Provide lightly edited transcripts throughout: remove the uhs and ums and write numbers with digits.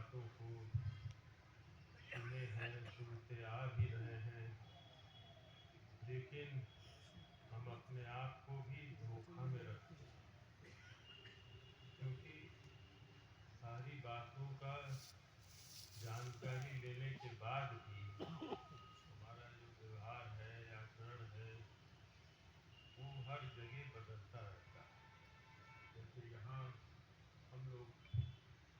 बातों को सुने हैं, सुनते आ भी रहे हैं, लेकिन हम अपने आप को भी धोखा में रखते हैं, क्योंकि सारी बातों का जानकारी लेने के बाद भी हमारा जो व्यवहार है, आचरण है, वो हर जगह बदलता रहता है। जैसे यहाँ हम लोग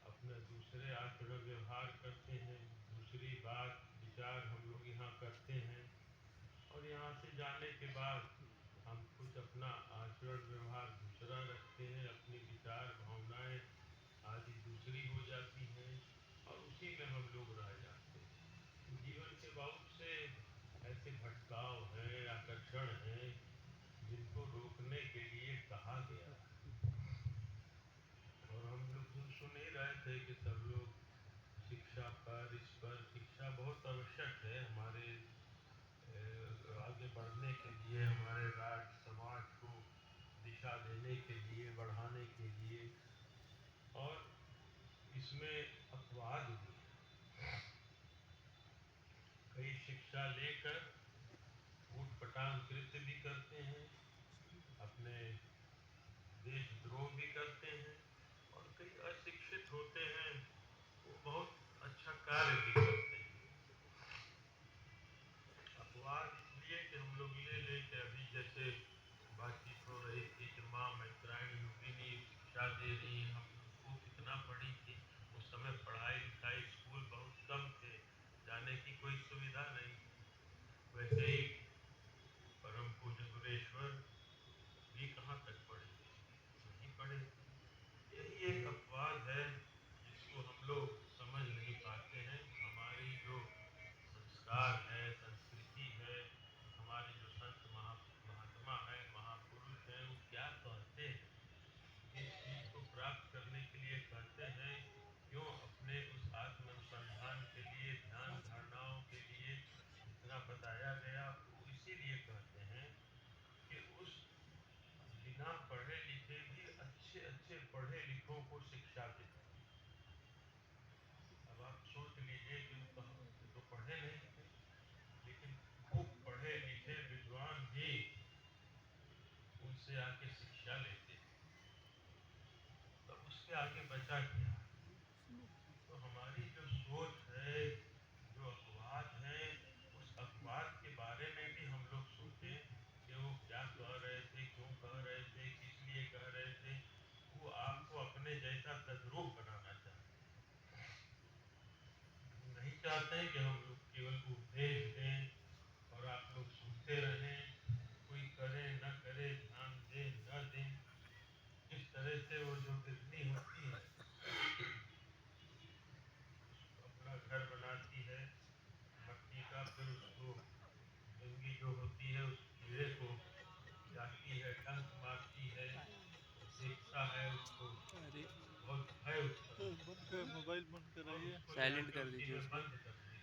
अपना दूसरे आचरण व्यवहार करते हैं, दूसरी बात विचार हम लोग यहाँ करते हैं, और यहाँ से जाने के बाद हम कुछ अपना आचरण व्यवहार दूसरा रखते हैं, अपने विचार भावनाएं आदि दूसरी हो जाती हैं, और उसी में हम लोग रह जाते हैं। जीवन के बहुत से ऐसे भटकाव हैं, आकर्षण हैं, जिनको रोकने के लिए कहा गया है। और हम लोग जो सुन ही रहे थे कि सब लोग शिक्षा पर, इस पर शिक्षा बहुत आवश्यक है हमारे आगे बढ़ने के लिए, हमारे राज्य समाज को दिशा देने के लिए, बढ़ाने के लिए। और इसमें अपवाद भी है। कई शिक्षा लेकर ऊटपटांग कृत्य भी करते हैं, अपने देशद्रोह भी करते हैं, और कई अशिक्षित होते हैं, वो बहुत अच्छा कार्य भी करते हैं। अपवाद इसलिए कि हम लोग ले लेके अभी जैसे बातचीत हो रही थी कि माँ मैत्रायणी योगिनी शिक्षा दे रही, हम उनको कितना पढ़ी थी। उस समय पढ़ाई लिखाई स्कूल बहुत कम थे, जाने की कोई सुविधा नहीं थी। वैसे ही परम पूज्य गुरेश्वर भी कहाँ तक पढ़े, नहीं पढ़े। यही एक अपवाद है जिसको हम लोग समझ नहीं पाते हैं। हमारी जो संस्कार है, संस्कृति है, हमारे जो संत महात्मा है, महापुरुष हैं, वो क्या कहते हैं, इस चीज को प्राप्त करने के लिए कहते हैं, क्यों अपने उस आत्म अनुसंधान के लिए, ध्यान धारणाओं के लिए इतना बताया गया, वो इसीलिए कहते हैं कि उस बिना पढ़े लिखे भी अच्छे अच्छे पढ़े लिखों को शिक्षा देते हैं। अब आप सोच लीजिए कि वो तो पढ़े नहीं थे, लेकिन खूब पढ़े लिखे विद्वान भी उनसे आके शिक्षा लेते हैं, तो उसके आगे बचा क्या। तो हमारी जो सोच है, जो अपवाद है, उस अपवाद के बारे में भी हम लोग सोचें कि वो क्या कह रहे थे, क्यों कह रहे थे, किस लिए कह रहे थे। वो आपको अपने जैसा तद्रूप बनाना चाहते हैं, नहीं चाहते हैं कि हम लोग केवल उपदेश दें और आप लोग सुनते रहें, कोई करे न करे, ध्यान दे न दें। इस तरह से वो जो बिजली होती है, अपना घर बनाती है मट्टी का, फिर उसको गंगी जो होती है उस कीड़े को जाती है, डंक मारती है, देखता है उसको, अरे बहुत भय उत्पन्न मोबाइल बंद और कराइए, उसको ले साइलेंट आके कर उसी दीजिए में उसको। बंद कर देती।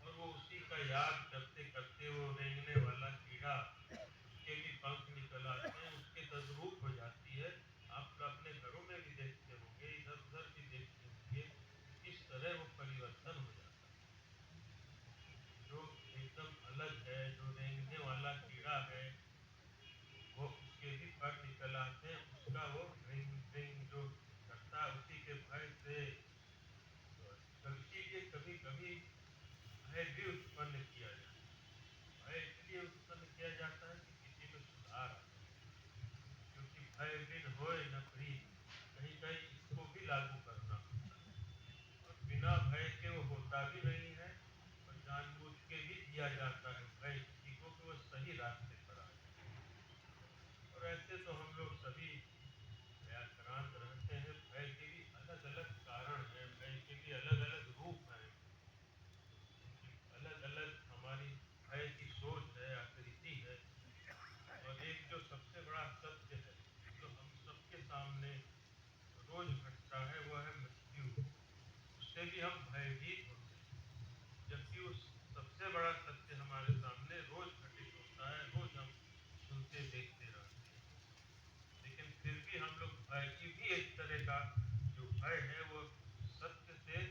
और वो उसी का याद करते करते वो रेंगने वाला कीड़ा, उसके भी पंख निकल आते हैं, उसके तद्रूप हो जाती है। आप अपने घरों में भी देखते होंगे, इधर उधर भी देखते होंगे, किस तरह वो परिवर्तन हो जाता है। जो एकदम अलग है, जो रेंगने वाला कीड़ा है, वो उसके भी पर निकल आते हैं, उसका वो रिंग रिंग जो करता है उसी के भय से। तो इसीलिए कभी कभी भय भी उत्पन्न किया जाता है। भय इसलिए उत्पन्न किया जाता है कि किसी में सुधार आ जाए, क्योंकि भय बिन होए न प्रीत, कहीं कहीं इसको भी लागू करना होता है। और बिना भय के वो होता भी नहीं है, और जानबूझ के भी दिया जाता है भय किसी को कि वो सही रास्ते पर आ जाए। और ऐसे तो हम लोग सभी व्याक्रांत रहते हैं। भय के भी अलग अलग कारण हैं, भय के भी अलग अलग रूप हैं, उनकी अलग अलग हमारी भय की सोच है, आकृति है। और एक जो सबसे बड़ा सत्य है, जो हम सबके सामने रोज घटता है, वो है मृत्यु। उससे भी हम भयभीत होते हैं, जबकि उस सबसे बड़ा सत्य हमारे सामने रोज घटित होता है, रोज हम सुनते देखते रहते हैं। लेकिन फिर भी हम लोग भय की भी एक तरह का जो भय है, वो सत्य से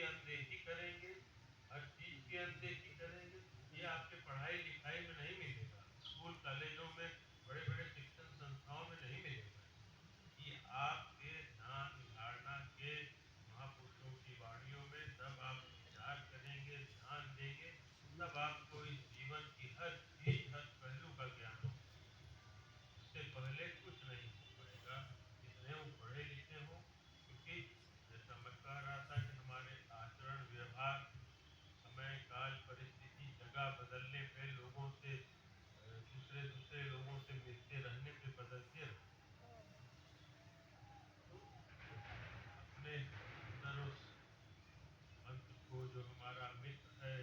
की अनदेखी करेंगे, हर चीज़ की अनदेखी करेंगे, ये आपके पढ़ाई लिखाई में नहीं मिलेगा। स्कूल कॉलेजों में, बड़े बड़े शिक्षण संस्थाओं में नहीं मिलेगा। कि आपके ध्यान धारणा के महापुरुषों की वाणियों में जब आप विचार करेंगे, ध्यान देंगे, तब आपको इस जीवन की हर चीज, हर पहलू का ज्ञान हो। उससे पहले कुछ नहीं हो पाएगा, जितने वो पढ़े लिखे हों। क्योंकि जैसा मैं कह रहा था कि हमारे आचरण, व्यवहार, समय, काल, परिस्थिति, जगह बदलने पे, लोगों से दूसरे दूसरे लोगों से मिलते रहने पे बदलते रहते। तो अपने अंदर उस मंत्र को, जो हमारा मित्र है,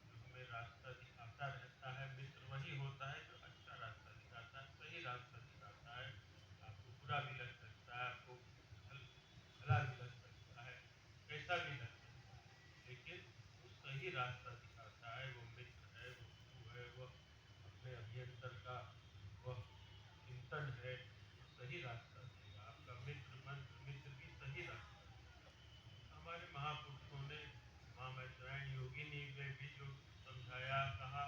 जो हमें रास्ता दिखाता रहता है, मित्र वही होता है जो अच्छा रास्ता दिखाता है, सही रास्ता दिखाता है। आपको बुरा भी लग सकता है, आपको भला भी लग सकता है, कैसा भी लग सकता है, लेकिन वो सही रास्ता दिखाता है। वो मित्र है, वो गुरु है, वो अपने अभियंतर का वह चिंतन है, वो सही रास्ता देगा। आपका मित्र, मंत्र मित्र भी सही रास्ता देगा। हमारे महापुरुषों ने, माँ मैत्रेयी योगिनी ने भी जो समझाया, कहा,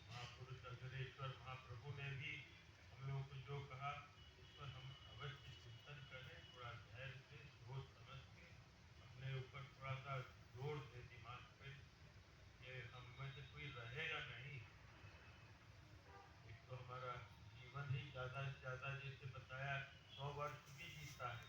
महापुरुष अग्रेश्वर महाप्रभु ने भी हम लोगों को जो कहा, उस पर हम अवश्य चिंतन करें। थोड़ा धैर्य से, सोच समझ के, अपने ऊपर थोड़ा सा जोर दें दिमाग पे, कि हम में से कोई रहेगा नहीं। एक तो हमारा जीवन ही ज़्यादा से ज़्यादा, जैसे बताया, 100 वर्ष भी जीता है।